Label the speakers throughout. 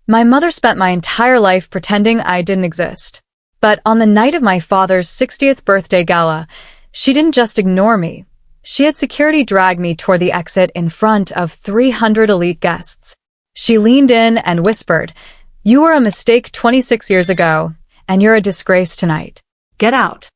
Speaker 1: My mother spent my entire life pretending I didn't exist. But on the night of my father's 60th birthday gala, she didn't just ignore me. She had security drag me toward the exit in front of 300 elite guests. She leaned in and whispered, "You were a mistake 26 years ago, and you're a disgrace tonight. Get out."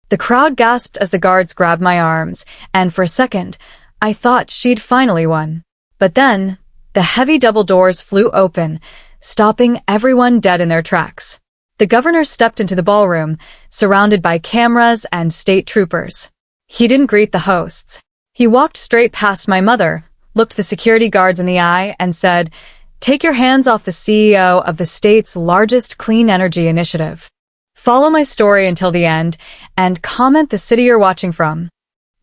Speaker 1: The crowd gasped as the guards grabbed my arms, and for a second, I thought she'd finally won. But then, the heavy double doors flew open, stopping everyone dead in their tracks. The governor stepped into the ballroom, surrounded by cameras and state troopers. He didn't greet the hosts. He walked straight past my mother, looked the security guards in the eye, and said, "Take your hands off the CEO of the state's largest clean energy initiative. Follow my story until the end, and comment the city you're watching from.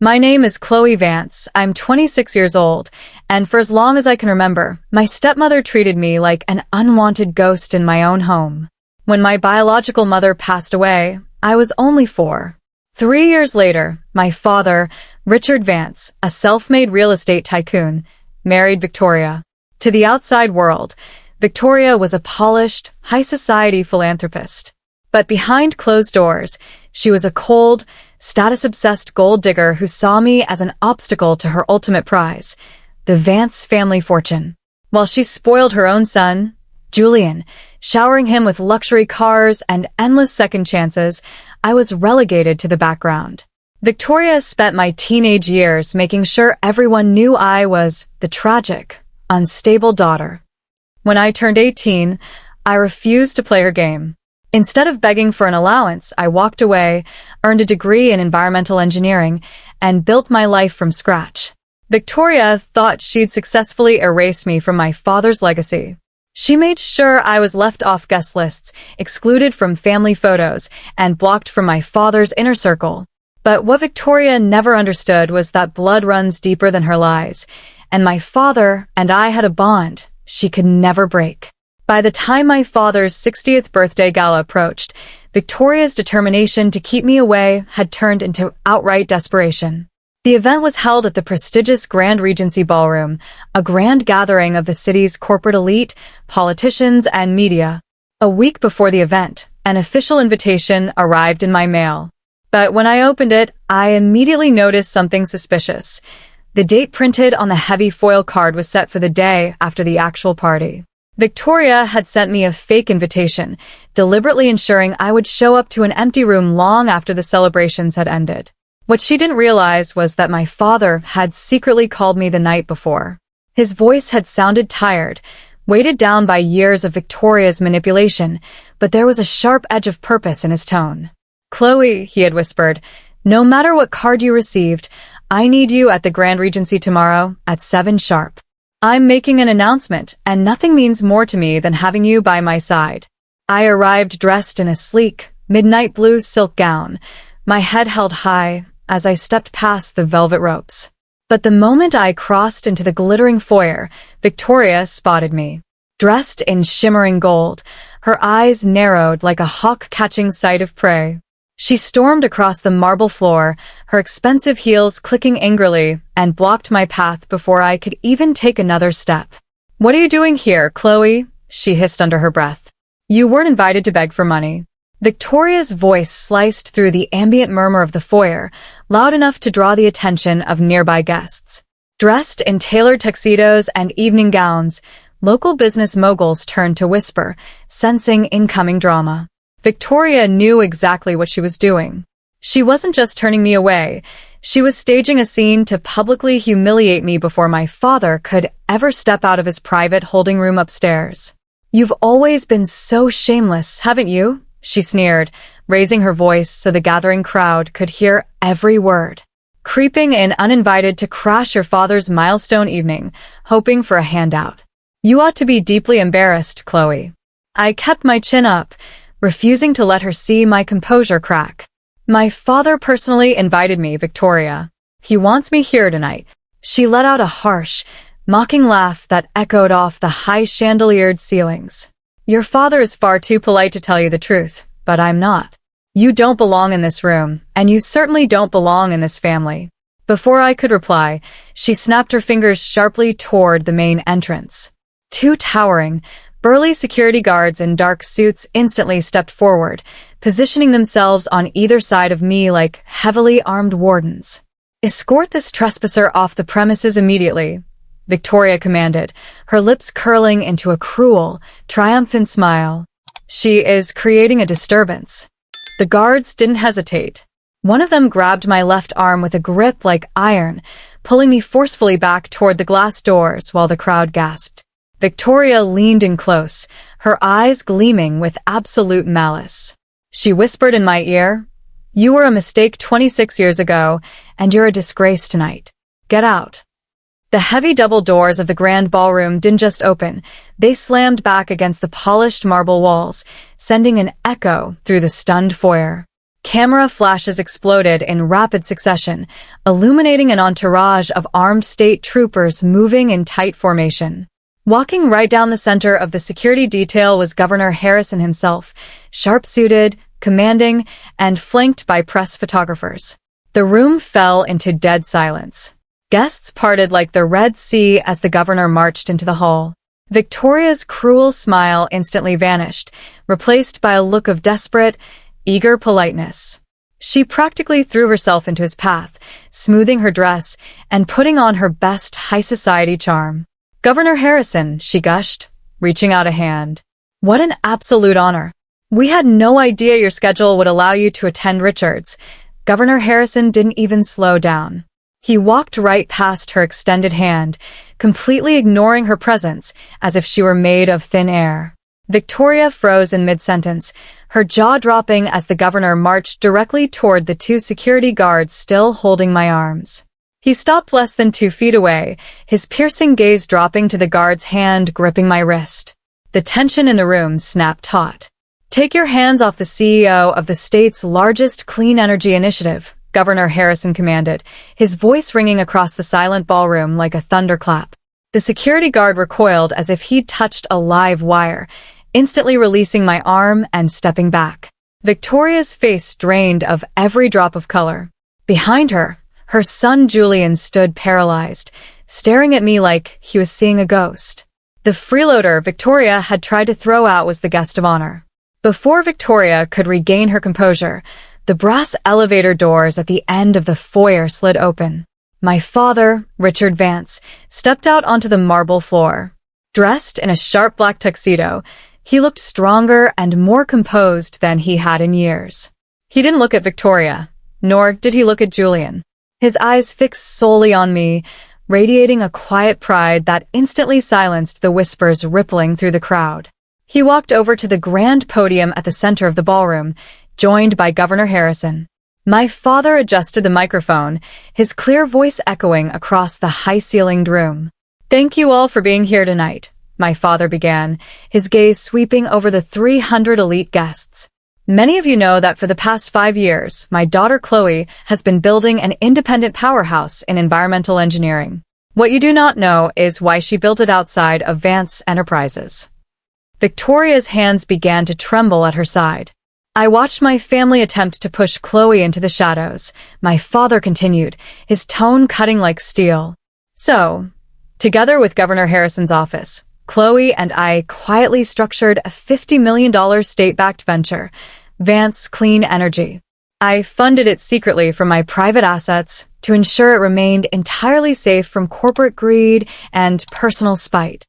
Speaker 1: My name is Chloe Vance. I'm 26 years old, and for as long as I can remember, my stepmother treated me like an unwanted ghost in my own home. When my biological mother passed away, I was only 4. 3 years later, my father, Richard Vance, a self-made real estate tycoon, married Victoria. To the outside world, Victoria was a polished, high-society philanthropist. But behind closed doors, she was a cold, status-obsessed gold digger who saw me as an obstacle to her ultimate prize, the Vance family fortune. While she spoiled her own son, Julian, showering him with luxury cars and endless second chances, I was relegated to the background. Victoria spent my teenage years making sure everyone knew I was the tragic, unstable daughter. When I turned 18, I refused to play her game. Instead of begging for an allowance, I walked away, earned a degree in environmental engineering, and built my life from scratch. Victoria thought she'd successfully erased me from my father's legacy. She made sure I was left off guest lists, excluded from family photos, and blocked from my father's inner circle. But what Victoria never understood was that blood runs deeper than her lies, and my father and I had a bond she could never break. By the time my father's 60th birthday gala approached, Victoria's determination to keep me away had turned into outright desperation. The event was held at the prestigious Grand Regency Ballroom, a grand gathering of the city's corporate elite, politicians, and media. A week before the event, an official invitation arrived in my mail. But when I opened it, I immediately noticed something suspicious. The date printed on the heavy foil card was set for the day after the actual party. Victoria had sent me a fake invitation, deliberately ensuring I would show up to an empty room long after the celebrations had ended. What she didn't realize was that my father had secretly called me the night before. His voice had sounded tired, weighted down by years of Victoria's manipulation, but there was a sharp edge of purpose in his tone. "Chloe," he had whispered, "no matter what card you received, I need you at the Grand Regency tomorrow at 7 sharp. I'm making an announcement, and nothing means more to me than having you by my side." I arrived dressed in a sleek, midnight blue silk gown, my head held high as I stepped past the velvet ropes. But the moment I crossed into the glittering foyer, Victoria spotted me. Dressed in shimmering gold, her eyes narrowed like a hawk catching sight of prey. She stormed across the marble floor, her expensive heels clicking angrily, and blocked my path before I could even take another step. "What are you doing here, Chloe?" she hissed under her breath. "You weren't invited to beg for money." Victoria's voice sliced through the ambient murmur of the foyer, loud enough to draw the attention of nearby guests. Dressed in tailored tuxedos and evening gowns, local business moguls turned to whisper, sensing incoming drama. Victoria knew exactly what she was doing. She wasn't just turning me away. She was staging a scene to publicly humiliate me before my father could ever step out of his private holding room upstairs. "You've always been so shameless, haven't you?" she sneered, raising her voice so the gathering crowd could hear every word. "Creeping in uninvited to crash your father's milestone evening, hoping for a handout. You ought to be deeply embarrassed, Chloe." I kept my chin up, refusing to let her see my composure crack. "My father personally invited me, Victoria. He wants me here tonight." She let out a harsh, mocking laugh that echoed off the high chandeliered ceilings. "Your father is far too polite to tell you the truth, but I'm not. You don't belong in this room, and you certainly don't belong in this family." Before I could reply, she snapped her fingers sharply toward the main entrance. Two towering, Burly security guards in dark suits instantly stepped forward, positioning themselves on either side of me like heavily armed wardens. "Escort this trespasser off the premises immediately," Victoria commanded, her lips curling into a cruel, triumphant smile. "She is creating a disturbance." The guards didn't hesitate. One of them grabbed my left arm with a grip like iron, pulling me forcefully back toward the glass doors while the crowd gasped. Victoria leaned in close, her eyes gleaming with absolute malice. She whispered in my ear, "You were a mistake 26 years ago, and you're a disgrace tonight. Get out." The heavy double doors of the grand ballroom didn't just open, they slammed back against the polished marble walls, sending an echo through the stunned foyer. Camera flashes exploded in rapid succession, illuminating an entourage of armed state troopers moving in tight formation. Walking right down the center of the security detail was Governor Harrison himself, sharp-suited, commanding, and flanked by press photographers. The room fell into dead silence. Guests parted like the Red Sea as the governor marched into the hall. Victoria's cruel smile instantly vanished, replaced by a look of desperate, eager politeness. She practically threw herself into his path, smoothing her dress and putting on her best high society charm. "Governor Harrison," she gushed, reaching out a hand. "What an absolute honor. We had no idea your schedule would allow you to attend Richard's." Governor Harrison didn't even slow down. He walked right past her extended hand, completely ignoring her presence as if she were made of thin air. Victoria froze in mid-sentence, her jaw dropping as the governor marched directly toward the two security guards still holding my arms. He stopped less than 2 feet away, his piercing gaze dropping to the guard's hand gripping my wrist. The tension in the room snapped taut. "Take your hands off the CEO of the state's largest clean energy initiative," Governor Harrison commanded, his voice ringing across the silent ballroom like a thunderclap. The security guard recoiled as if he'd touched a live wire, instantly releasing my arm and stepping back. Victoria's face drained of every drop of color. Behind her, her son Julian stood paralyzed, staring at me like he was seeing a ghost. The freeloader Victoria had tried to throw out was the guest of honor. Before Victoria could regain her composure, the brass elevator doors at the end of the foyer slid open. My father, Richard Vance, stepped out onto the marble floor. Dressed in a sharp black tuxedo, he looked stronger and more composed than he had in years. He didn't look at Victoria, nor did he look at Julian. His eyes fixed solely on me, radiating a quiet pride that instantly silenced the whispers rippling through the crowd. He walked over to the grand podium at the center of the ballroom, joined by Governor Harrison. My father adjusted the microphone, his clear voice echoing across the high-ceilinged room. "Thank you all for being here tonight," my father began, his gaze sweeping over the 300 elite guests. "Many of you know that for the past 5 years, my daughter Chloe has been building an independent powerhouse in environmental engineering. What you do not know is why she built it outside of Vance Enterprises." Victoria's hands began to tremble at her side. I watched my family attempt to push Chloe into the shadows. My father continued, his tone cutting like steel. "So, together with Governor Harrison's office, Chloe and I quietly structured a $50 million state-backed venture, Vance Clean Energy. I funded it secretly from my private assets to ensure it remained entirely safe from corporate greed and personal spite."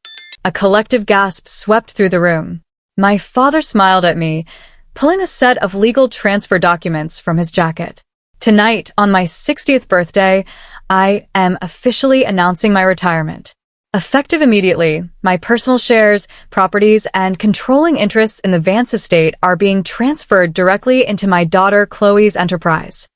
Speaker 1: A collective gasp swept through the room. My father smiled at me, pulling a set of legal transfer documents from his jacket. "Tonight, on my 60th birthday, I am officially announcing my retirement. Effective immediately, my personal shares, properties, and controlling interests in the Vance estate are being transferred directly into my daughter Chloe's enterprise."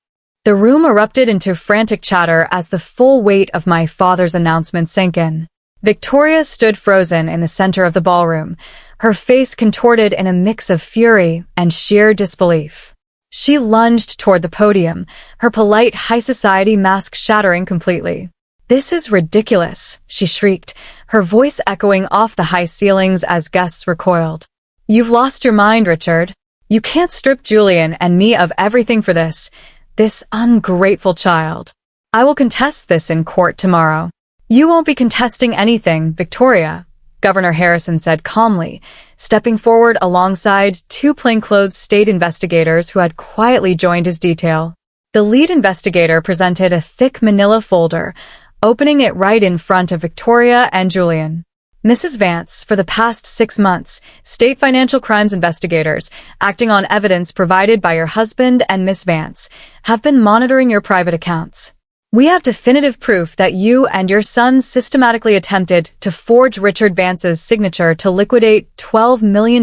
Speaker 1: The room erupted into frantic chatter as the full weight of my father's announcement sank in. Victoria stood frozen in the center of the ballroom, her face contorted in a mix of fury and sheer disbelief. She lunged toward the podium, her polite high society mask shattering completely. "This is ridiculous," she shrieked, her voice echoing off the high ceilings as guests recoiled. "You've lost your mind, Richard. You can't strip Julian and me of everything for this ungrateful child. I will contest this in court tomorrow." "You won't be contesting anything, Victoria," Governor Harrison said calmly, stepping forward alongside two plainclothes state investigators who had quietly joined his detail. The lead investigator presented a thick manila folder, opening it right in front of Victoria and Julian. Mrs. Vance, for the past 6 months, state financial crimes investigators, acting on evidence provided by your husband and Miss Vance, have been monitoring your private accounts. We have definitive proof that you and your son systematically attempted to forge Richard Vance's signature to liquidate $12 million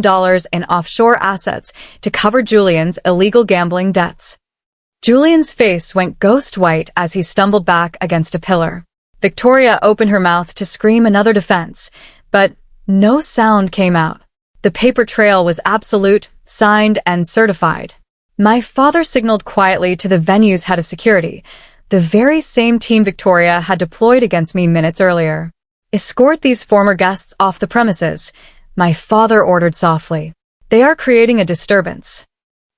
Speaker 1: in offshore assets to cover Julian's illegal gambling debts. Julian's face went ghost white as he stumbled back against a pillar. Victoria opened her mouth to scream another defense, but no sound came out. The paper trail was absolute, signed, and certified. My father signaled quietly to the venue's head of security, the very same team Victoria had deployed against me minutes earlier. Escort these former guests off the premises, my father ordered softly. They are creating a disturbance.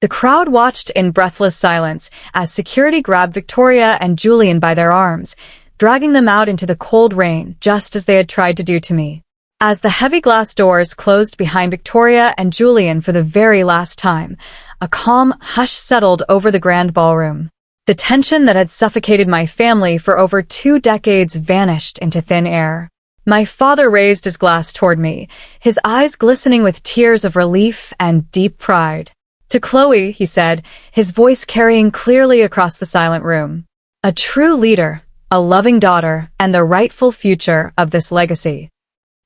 Speaker 1: The crowd watched in breathless silence as security grabbed Victoria and Julian by their arms, dragging them out into the cold rain just as they had tried to do to me. As the heavy glass doors closed behind Victoria and Julian for the very last time, a calm hush settled over the grand ballroom. The tension that had suffocated my family for over 2 decades vanished into thin air. My father raised his glass toward me, his eyes glistening with tears of relief and deep pride. To Chloe, he said, his voice carrying clearly across the silent room. A true leader, a loving daughter, and the rightful future of this legacy.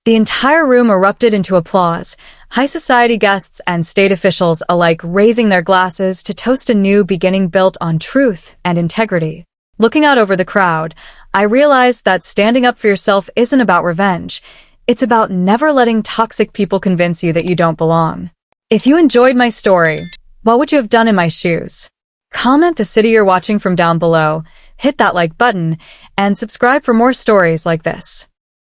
Speaker 1: The entire room erupted into applause, high society guests and state officials alike raising their glasses to toast a new beginning built on truth and integrity. Looking out over the crowd, I realized that standing up for yourself isn't about revenge. It's about never letting toxic people convince you that you don't belong. If you enjoyed my story, what would you have done in my shoes? Comment the city you're watching from down below, hit that like button, and subscribe for more stories like this.